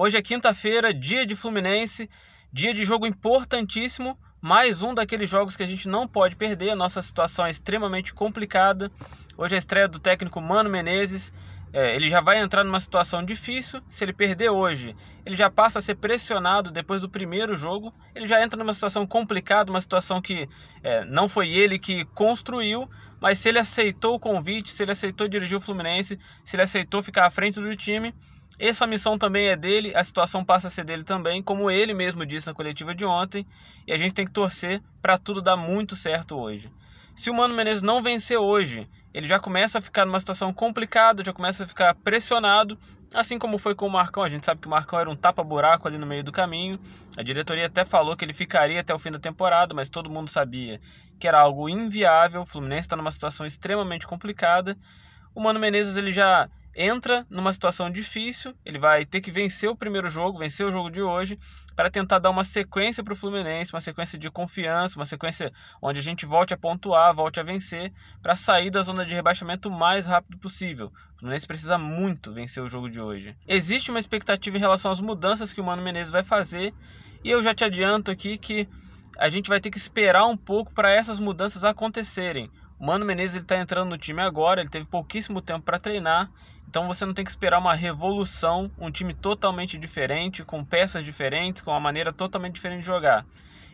Hoje é quinta-feira, dia de Fluminense, dia de jogo importantíssimo, mais um daqueles jogos que a gente não pode perder. A nossa situação é extremamente complicada. Hoje é a estreia do técnico Mano Menezes. Ele já vai entrar numa situação difícil. Se ele perder hoje, ele já passa a ser pressionado depois do primeiro jogo. Ele já entra numa situação complicada, uma situação que não foi ele que construiu, mas se ele aceitou o convite, se ele aceitou dirigir o Fluminense, se ele aceitou ficar à frente do time, essa missão também é dele, a situação passa a ser dele também, como ele mesmo disse na coletiva de ontem, e a gente tem que torcer para tudo dar muito certo hoje. Se o Mano Menezes não vencer hoje, ele já começa a ficar numa situação complicada, já começa a ficar pressionado, assim como foi com o Marcão. A gente sabe que o Marcão era um tapa-buraco ali no meio do caminho. A diretoria até falou que ele ficaria até o fim da temporada, mas todo mundo sabia que era algo inviável. O Fluminense está numa situação extremamente complicada. O Mano Menezes ele já entra numa situação difícil, ele vai ter que vencer o primeiro jogo, vencer o jogo de hoje, para tentar dar uma sequência para o Fluminense, uma sequência de confiança, uma sequência onde a gente volte a pontuar, volte a vencer, para sair da zona de rebaixamento o mais rápido possível. O Fluminense precisa muito vencer o jogo de hoje. Existe uma expectativa em relação às mudanças que o Mano Menezes vai fazer, e eu já te adianto aqui que a gente vai ter que esperar um pouco para essas mudanças acontecerem. O Mano Menezes está entrando no time agora, ele teve pouquíssimo tempo para treinar, então você não tem que esperar uma revolução, um time totalmente diferente, com peças diferentes, com uma maneira totalmente diferente de jogar.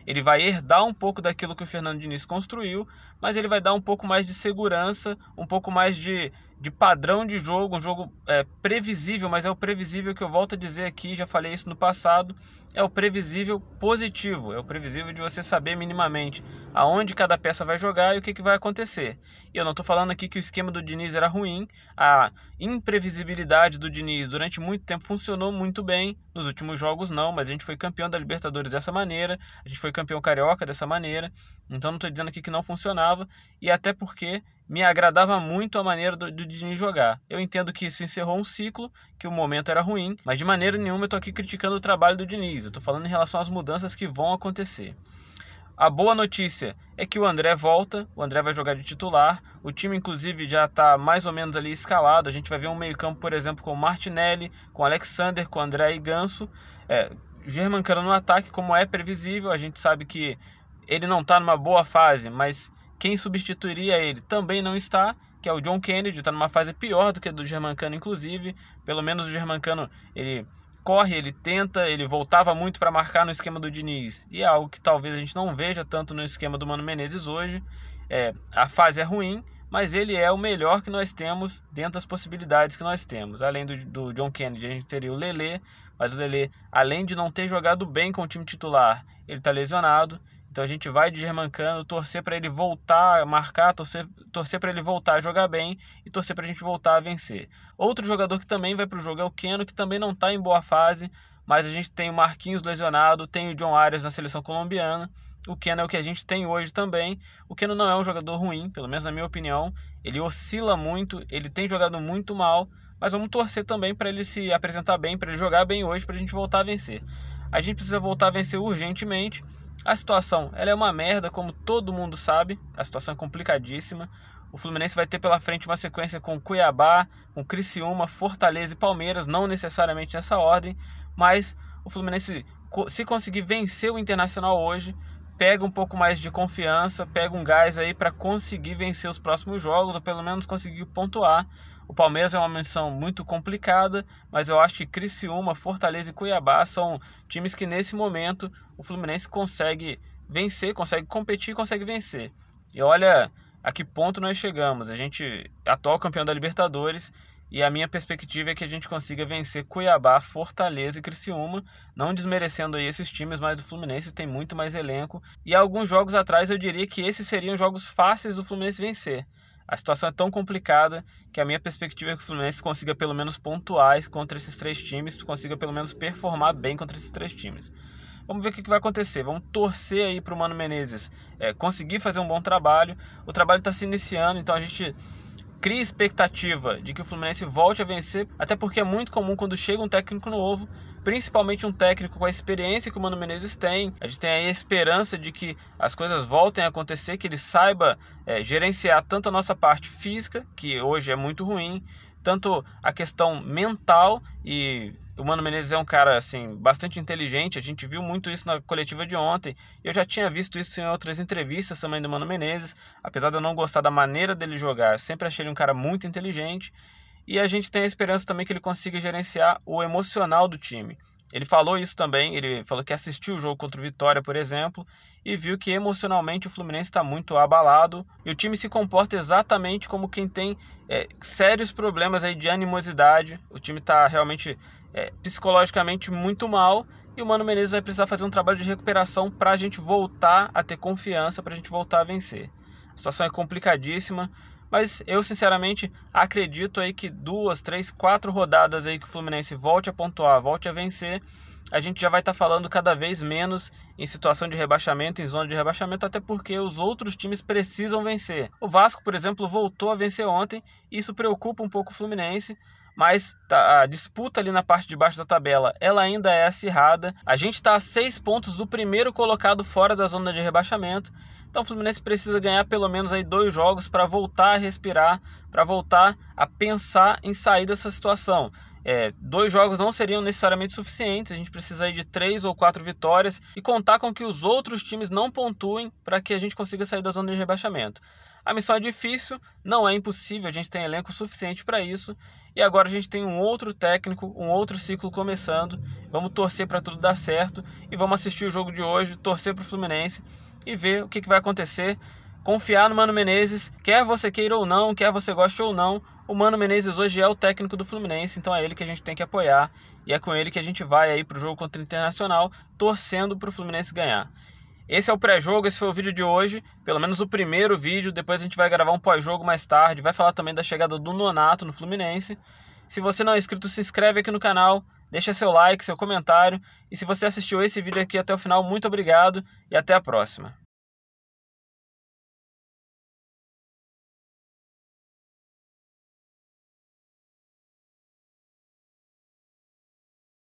Ele vai herdar um pouco daquilo que o Fernando Diniz construiu, mas ele vai dar um pouco mais de segurança, um pouco mais de padrão de jogo, um jogo previsível, mas é o previsível que eu volto a dizer aqui, já falei isso no passado, é o previsível positivo, é o previsível de você saber minimamente aonde cada peça vai jogar e o que vai acontecer. E eu não estou falando aqui que o esquema do Diniz era ruim, a imprevisibilidade do Diniz durante muito tempo funcionou muito bem, nos últimos jogos não, mas a gente foi campeão da Libertadores dessa maneira, a gente foi campeão carioca dessa maneira, então não estou dizendo aqui que não funcionava, e até porque me agradava muito a maneira do Diniz jogar. Eu entendo que se encerrou um ciclo, que o momento era ruim, mas de maneira nenhuma eu estou aqui criticando o trabalho do Diniz, eu estou falando em relação às mudanças que vão acontecer. A boa notícia é que o André volta, o André vai jogar de titular, o time inclusive já está mais ou menos ali escalado, a gente vai ver um meio campo, por exemplo, com o Martinelli, com o Alexander, com o André e Ganso, Germancano no ataque, como é previsível, a gente sabe que ele não está numa boa fase, mas quem substituiria ele também não está, que é o John Kennedy, está numa fase pior do que a do Germancano, inclusive. Pelo menos o Germancano, ele corre, ele tenta, ele voltava muito para marcar no esquema do Diniz. E é algo que talvez a gente não veja tanto no esquema do Mano Menezes hoje. A fase é ruim, mas ele é o melhor que nós temos dentro das possibilidades que nós temos. Além do John Kennedy, a gente teria o Lelê, mas o Lelê, além de não ter jogado bem com o time titular, ele está lesionado. Então a gente vai de Germancano, torcer para ele voltar a marcar, torcer para ele voltar a jogar bem e torcer para a gente voltar a vencer. Outro jogador que também vai para o jogo é o Keno, que também não está em boa fase, mas a gente tem o Marquinhos lesionado, tem o John Arias na seleção colombiana. O Keno é o que a gente tem hoje também. O Keno não é um jogador ruim, pelo menos na minha opinião. Ele oscila muito, ele tem jogado muito mal, mas vamos torcer também para ele se apresentar bem, para ele jogar bem hoje, para a gente voltar a vencer. A gente precisa voltar a vencer urgentemente. A situação ela é uma merda, como todo mundo sabe, a situação é complicadíssima. O Fluminense vai ter pela frente uma sequência com Cuiabá, com Criciúma, Fortaleza e Palmeiras, não necessariamente nessa ordem, mas o Fluminense, se conseguir vencer o Internacional hoje, pega um pouco mais de confiança, pega um gás aí para conseguir vencer os próximos jogos, ou pelo menos conseguir pontuar. O Palmeiras é uma missão muito complicada, mas eu acho que Criciúma, Fortaleza e Cuiabá são times que nesse momento o Fluminense consegue vencer, consegue competir e consegue vencer. E olha a que ponto nós chegamos. A gente é atual campeão da Libertadores e a minha perspectiva é que a gente consiga vencer Cuiabá, Fortaleza e Criciúma, não desmerecendo aí esses times, mas o Fluminense tem muito mais elenco. E alguns jogos atrás eu diria que esses seriam jogos fáceis do Fluminense vencer. A situação é tão complicada que a minha perspectiva é que o Fluminense consiga pelo menos pontuar contra esses três times, consiga pelo menos performar bem contra esses três times. Vamos ver o que vai acontecer, vamos torcer aí para o Mano Menezes conseguir fazer um bom trabalho. O trabalho está se iniciando, então a gente cria expectativa de que o Fluminense volte a vencer, até porque é muito comum quando chega um técnico novo, principalmente um técnico com a experiência que o Mano Menezes tem. A gente tem aí a esperança de que as coisas voltem a acontecer, que ele saiba gerenciar tanto a nossa parte física, que hoje é muito ruim, tanto a questão mental e O Mano Menezes é um cara assim bastante inteligente, a gente viu muito isso na coletiva de ontem. Eu já tinha visto isso em outras entrevistas também do Mano Menezes, apesar de eu não gostar da maneira dele jogar, eu sempre achei ele um cara muito inteligente. E a gente tem a esperança também que ele consiga gerenciar o emocional do time. Ele falou isso também, ele falou que assistiu o jogo contra o Vitória, por exemplo, e viu que emocionalmente o Fluminense está muito abalado e o time se comporta exatamente como quem tem sérios problemas aí de animosidade. O time está realmente psicologicamente muito mal e o Mano Menezes vai precisar fazer um trabalho de recuperação para a gente voltar a ter confiança, para a gente voltar a vencer. A situação é complicadíssima, mas eu sinceramente acredito aí que 2, 3, 4 rodadas aí que o Fluminense volte a pontuar, volte a vencer, a gente já vai estar falando cada vez menos em situação de rebaixamento, em zona de rebaixamento, até porque os outros times precisam vencer. O Vasco, por exemplo, voltou a vencer ontem, e isso preocupa um pouco o Fluminense, mas a disputa ali na parte de baixo da tabela, ela ainda é acirrada. A gente está a 6 pontos do primeiro colocado fora da zona de rebaixamento. Então o Fluminense precisa ganhar pelo menos aí 2 jogos para voltar a respirar, para voltar a pensar em sair dessa situação. 2 jogos não seriam necessariamente suficientes, a gente precisa aí de 3 ou 4 vitórias e contar com que os outros times não pontuem para que a gente consiga sair da zona de rebaixamento. A missão é difícil, não é impossível, a gente tem elenco suficiente para isso e agora a gente tem um outro técnico, um outro ciclo começando. Vamos torcer para tudo dar certo e vamos assistir o jogo de hoje, torcer para o Fluminense e ver o que vai acontecer. Confiar no Mano Menezes, quer você queira ou não, quer você goste ou não, o Mano Menezes hoje é o técnico do Fluminense, então é ele que a gente tem que apoiar e é com ele que a gente vai aí pro jogo contra o Internacional, torcendo pro Fluminense ganhar. Esse é o pré-jogo, esse foi o vídeo de hoje, pelo menos o primeiro vídeo, depois a gente vai gravar um pós-jogo mais tarde, vai falar também da chegada do Nonato no Fluminense. Se você não é inscrito, se inscreve aqui no canal, deixa seu like, seu comentário, e se você assistiu esse vídeo aqui até o final, muito obrigado e até a próxima.